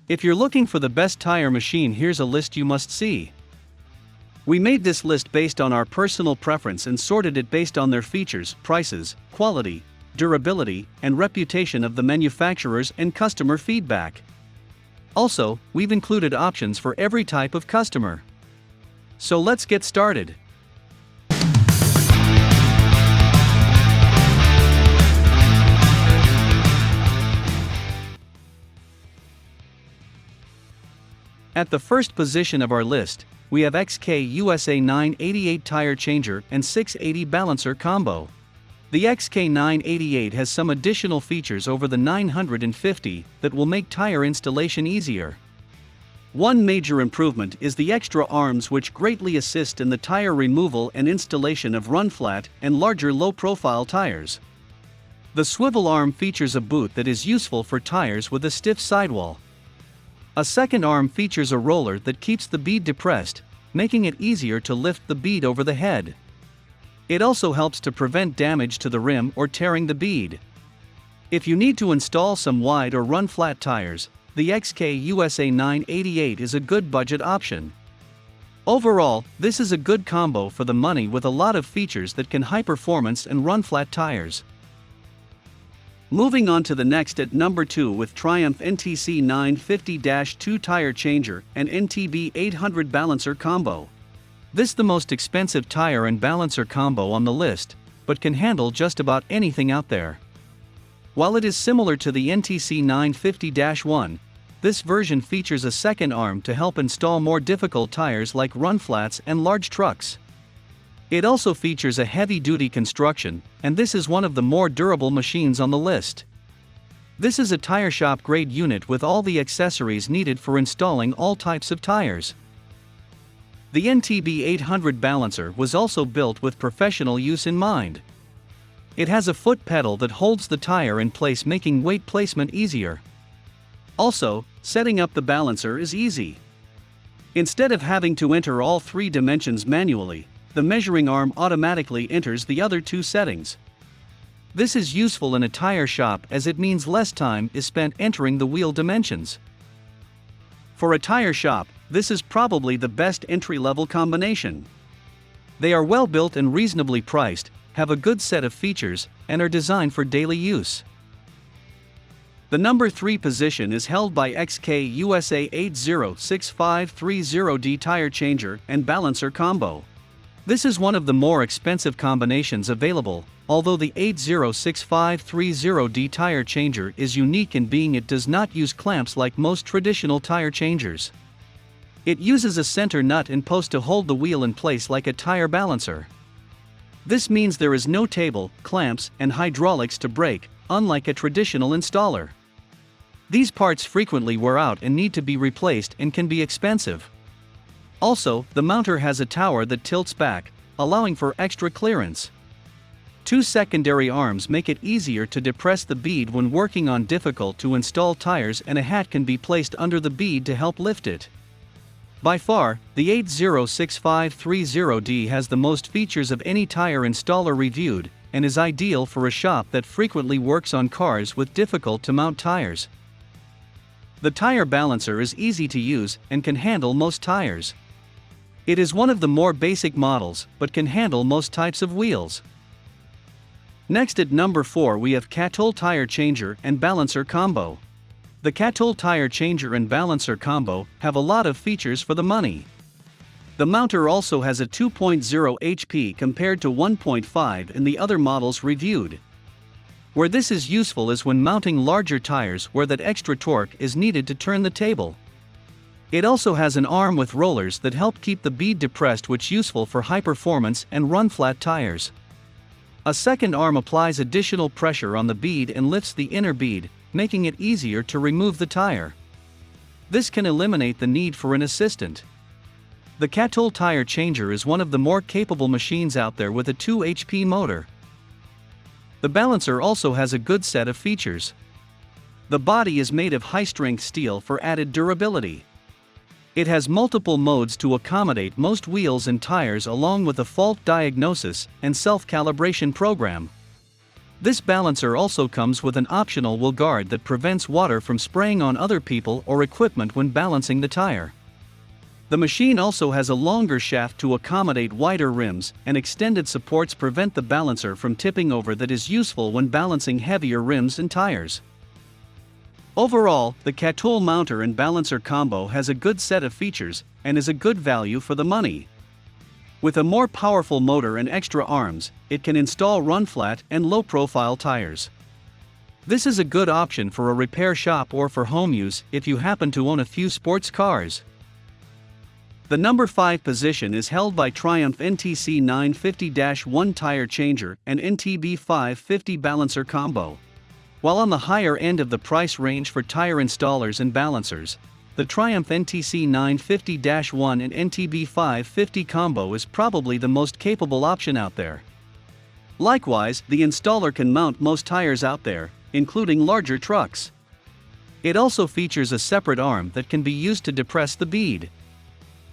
If you're looking for the best tire machine, here's a list you must see. We made this list based on our personal preference and sorted it based on their features, prices, quality, durability, and reputation of the manufacturers and customer feedback. Also, we've included options for every type of customer. So let's get started. At the first position of our list, we have XK USA 988 tire changer and 680 balancer combo. The XK 988 has some additional features over the 950 that will make tire installation easier. One major improvement is the extra arms, which greatly assist in the tire removal and installation of run-flat and larger low-profile tires. The swivel arm features a boot that is useful for tires with a stiff sidewall. A second arm features a roller that keeps the bead depressed, making it easier to lift the bead over the head. It also helps to prevent damage to the rim or tearing the bead. If you need to install some wide or run-flat tires, the XK USA 988 is a good budget option. Overall, this is a good combo for the money with a lot of features that can high performance and run-flat tires. Moving on to the next at number 2 with Triumph NTC 950-2 tire changer and NTB 800 balancer combo. This is the most expensive tire and balancer combo on the list, but can handle just about anything out there. While it is similar to the NTC 950-1, this version features a second arm to help install more difficult tires like run-flats and large trucks. It also features a heavy-duty construction, and this is one of the more durable machines on the list. This is a tire shop grade unit with all the accessories needed for installing all types of tires. The NTB 800 balancer was also built with professional use in mind. It has a foot pedal that holds the tire in place, making weight placement easier. Also, setting up the balancer is easy. Instead of having to enter all 3 dimensions manually, the measuring arm automatically enters the other 2 settings. This is useful in a tire shop as it means less time is spent entering the wheel dimensions. For a tire shop, this is probably the best entry-level combination. They are well built and reasonably priced, have a good set of features, and are designed for daily use. The number 3 position is held by XK USA 806530D tire changer and balancer combo. This is one of the more expensive combinations available, although the 806530D tire changer is unique in being it does not use clamps like most traditional tire changers. It uses a center nut and post to hold the wheel in place like a tire balancer. This means there is no table, clamps, and hydraulics to brake, unlike a traditional installer. These parts frequently wear out and need to be replaced and can be expensive. Also, the mounter has a tower that tilts back, allowing for extra clearance. 2 secondary arms make it easier to depress the bead when working on difficult to install tires, and a hat can be placed under the bead to help lift it. By far, the 806530D has the most features of any tire installer reviewed, and is ideal for a shop that frequently works on cars with difficult to mount tires. The tire balancer is easy to use and can handle most tires. It is one of the more basic models, but can handle most types of wheels. Next at number 4 we have KATOOL tire changer and balancer combo. The KATOOL tire changer and balancer combo have a lot of features for the money. The mounter also has a 2.0 HP compared to 1.5 in the other models reviewed. Where this is useful is when mounting larger tires where that extra torque is needed to turn the table. It also has an arm with rollers that help keep the bead depressed, which is useful for high performance and run-flat tires. A second arm applies additional pressure on the bead and lifts the inner bead, making it easier to remove the tire. This can eliminate the need for an assistant. The KATOOL tire changer is one of the more capable machines out there with a 2 HP motor. The balancer also has a good set of features. The body is made of high-strength steel for added durability. It has multiple modes to accommodate most wheels and tires, along with a fault diagnosis and self-calibration program. This balancer also comes with an optional wheel guard that prevents water from spraying on other people or equipment when balancing the tire. The machine also has a longer shaft to accommodate wider rims, and extended supports prevent the balancer from tipping over, that is useful when balancing heavier rims and tires. Overall, the KATOOL mounter and balancer combo has a good set of features, and is a good value for the money. With a more powerful motor and extra arms, it can install run-flat and low-profile tires. This is a good option for a repair shop or for home use if you happen to own a few sports cars. The number 5 position is held by Triumph NTC 950-1 tire changer and NTB 550 balancer combo. While on the higher end of the price range for tire installers and balancers, the Triumph NTC 950-1 and NTB 550 combo is probably the most capable option out there. Likewise, the installer can mount most tires out there, including larger trucks. It also features a separate arm that can be used to depress the bead.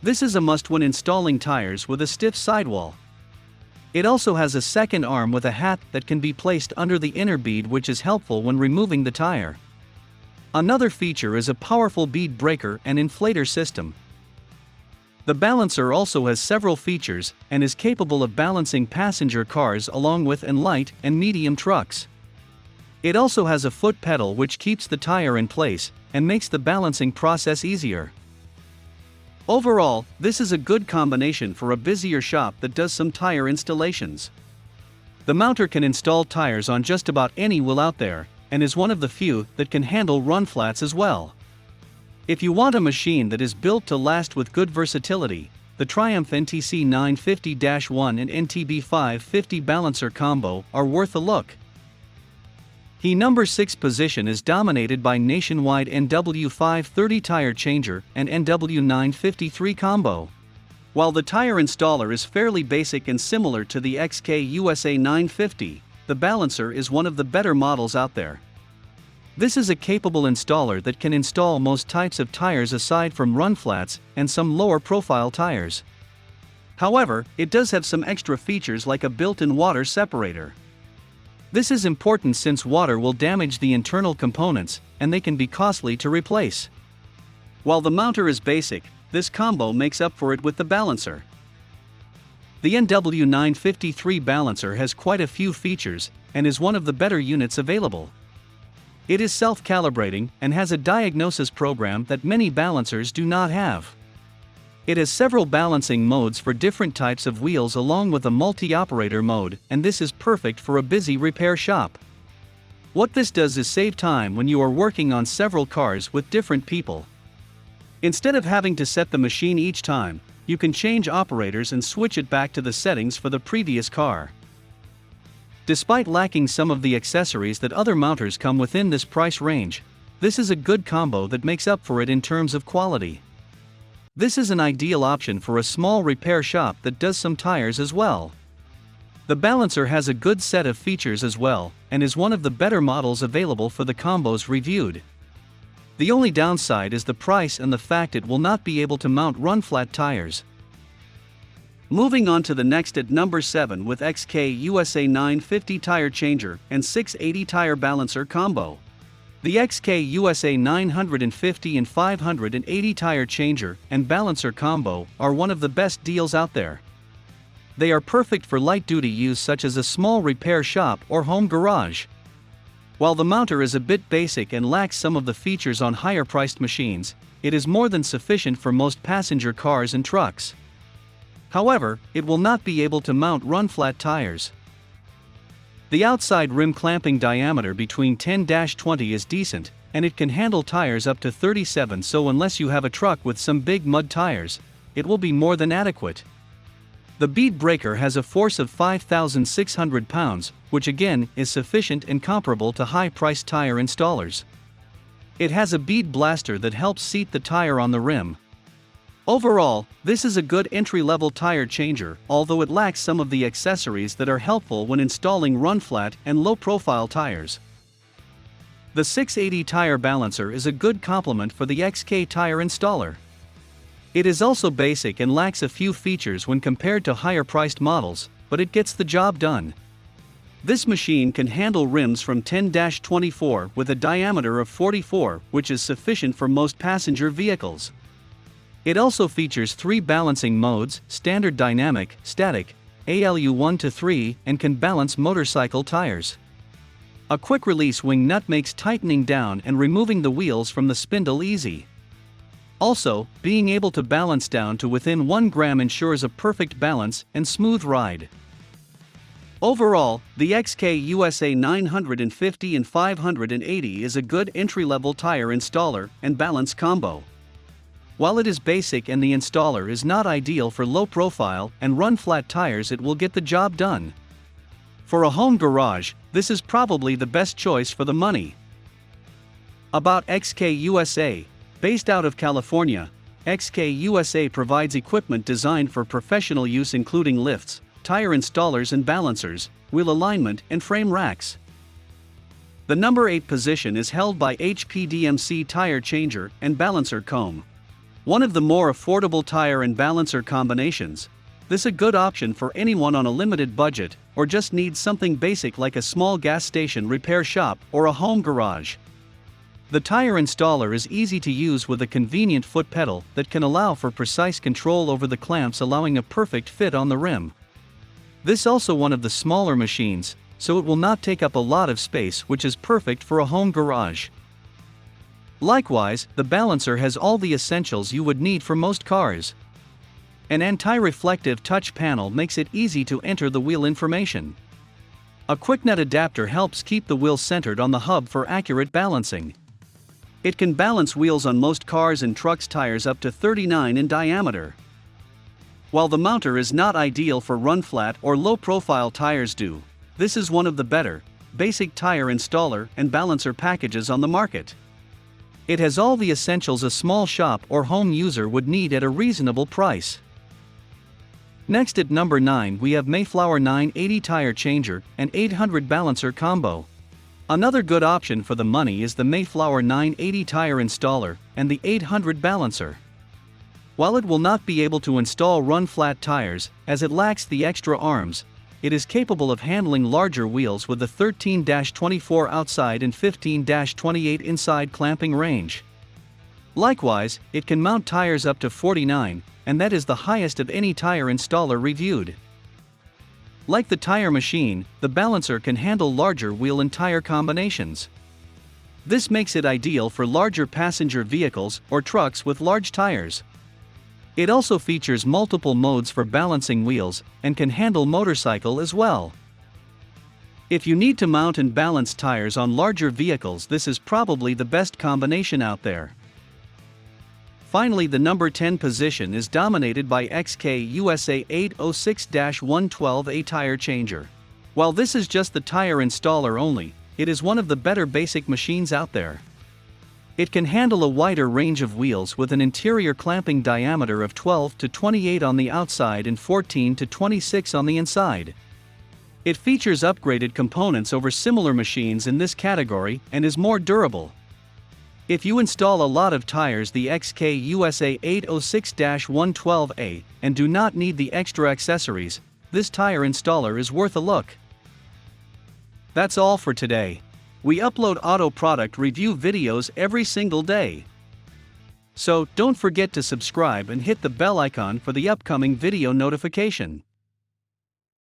This is a must when installing tires with a stiff sidewall. It also has a second arm with a hat that can be placed under the inner bead, which is helpful when removing the tire. Another feature is a powerful bead breaker and inflator system. The balancer also has several features and is capable of balancing passenger cars along with and light and medium trucks. It also has a foot pedal which keeps the tire in place and makes the balancing process easier. Overall, this is a good combination for a busier shop that does some tire installations. The mounter can install tires on just about any wheel out there, and is one of the few that can handle run flats as well. If you want a machine that is built to last with good versatility, the Triumph NTC 950-1 and NTB 550 balancer combo are worth a look. The number 6 position is dominated by Nationwide NW 530 tire changer and NW 953 combo. While the tire installer is fairly basic and similar to the XK USA 950, the balancer is one of the better models out there. This is a capable installer that can install most types of tires aside from run flats and some lower profile tires. However, it does have some extra features like a built-in water separator. This is important since water will damage the internal components, and they can be costly to replace. While the mounter is basic, this combo makes up for it with the balancer. The NW 953 balancer has quite a few features, and is one of the better units available. It is self-calibrating, and has a diagnosis program that many balancers do not have. It has several balancing modes for different types of wheels along with a multi-operator mode, and this is perfect for a busy repair shop. What this does is save time when you are working on several cars with different people. Instead of having to set the machine each time, you can change operators and switch it back to the settings for the previous car. Despite lacking some of the accessories that other mounters come within this price range, this is a good combo that makes up for it in terms of quality. This is an ideal option for a small repair shop that does some tires as well. The balancer has a good set of features as well, and is one of the better models available for the combos reviewed. The only downside is the price and the fact it will not be able to mount run-flat tires. Moving on to the next at number 7 with XK USA 950 tire changer and 680 tire balancer combo. The XK USA 950 and 580 tire changer and balancer combo are one of the best deals out there. They are perfect for light-duty use such as a small repair shop or home garage. While the mounter is a bit basic and lacks some of the features on higher-priced machines, it is more than sufficient for most passenger cars and trucks. However, it will not be able to mount run-flat tires. The outside rim clamping diameter between 10-20 is decent, and it can handle tires up to 37, so unless you have a truck with some big mud tires, it will be more than adequate. The bead breaker has a force of 5,600 pounds, which again is sufficient and comparable to high-priced tire installers. It has a bead blaster that helps seat the tire on the rim. Overall, this is a good entry-level tire changer, although it lacks some of the accessories that are helpful when installing run-flat and low-profile tires. The 680 tire balancer is a good complement for the XK tire installer. It is also basic and lacks a few features when compared to higher-priced models, but it gets the job done. This machine can handle rims from 10-24 with a diameter of 44, which is sufficient for most passenger vehicles. It also features 3 balancing modes: standard, dynamic, static, ALU 1 to 3, and can balance motorcycle tires. A quick release wing nut makes tightening down and removing the wheels from the spindle easy. Also, being able to balance down to within 1 gram ensures a perfect balance and smooth ride. Overall, the XK-USA 950 and 580 is a good entry-level tire installer and balance combo. While it is basic and the installer is not ideal for low-profile and run-flat tires, it will get the job done. For a home garage, this is probably the best choice for the money. About XK-USA. Based out of California, XK-USA provides equipment designed for professional use, including lifts, tire installers and balancers, wheel alignment, and frame racks. The number 8 position is held by HPDMC tire changer and balancer comb. One of the more affordable tire and balancer combinations. This is a good option for anyone on a limited budget or just needs something basic like a small gas station repair shop or a home garage. The tire installer is easy to use with a convenient foot pedal that can allow for precise control over the clamps, allowing a perfect fit on the rim. This is also one of the smaller machines, so it will not take up a lot of space, which is perfect for a home garage. Likewise, the balancer has all the essentials you would need for most cars. An anti-reflective touch panel makes it easy to enter the wheel information. A quick nut adapter helps keep the wheel centered on the hub for accurate balancing. It can balance wheels on most cars and trucks tires up to 39 in diameter. While the mounter is not ideal for run-flat or low-profile tires, this is one of the better, basic tire installer and balancer packages on the market. It has all the essentials a small shop or home user would need at a reasonable price. Next at number 9 we have Mayflower 980 tire changer and 800 balancer combo. Another good option for the money is the Mayflower 980 tire installer and the 800 balancer. While it will not be able to install run-flat tires, as it lacks the extra arms, it is capable of handling larger wheels with a 13-24 outside and 15-28 inside clamping range. Likewise, it can mount tires up to 49, and that is the highest of any tire installer reviewed. Like the tire machine, the balancer can handle larger wheel and tire combinations. This makes it ideal for larger passenger vehicles or trucks with large tires. It also features multiple modes for balancing wheels and can handle motorcycle as well. If you need to mount and balance tires on larger vehicles, this is probably the best combination out there. Finally, the number 10 position is dominated by XK-USA 806-112A tire changer. While this is just the tire installer only, it is one of the better basic machines out there. It can handle a wider range of wheels with an interior clamping diameter of 12 to 28 on the outside and 14 to 26 on the inside. It features upgraded components over similar machines in this category and is more durable. If you install a lot of tires the XK-USA 806-112A and do not need the extra accessories, this tire installer is worth a look. That's all for today. We upload auto product review videos every single day. So don't forget to subscribe and hit the bell icon for the upcoming video notification.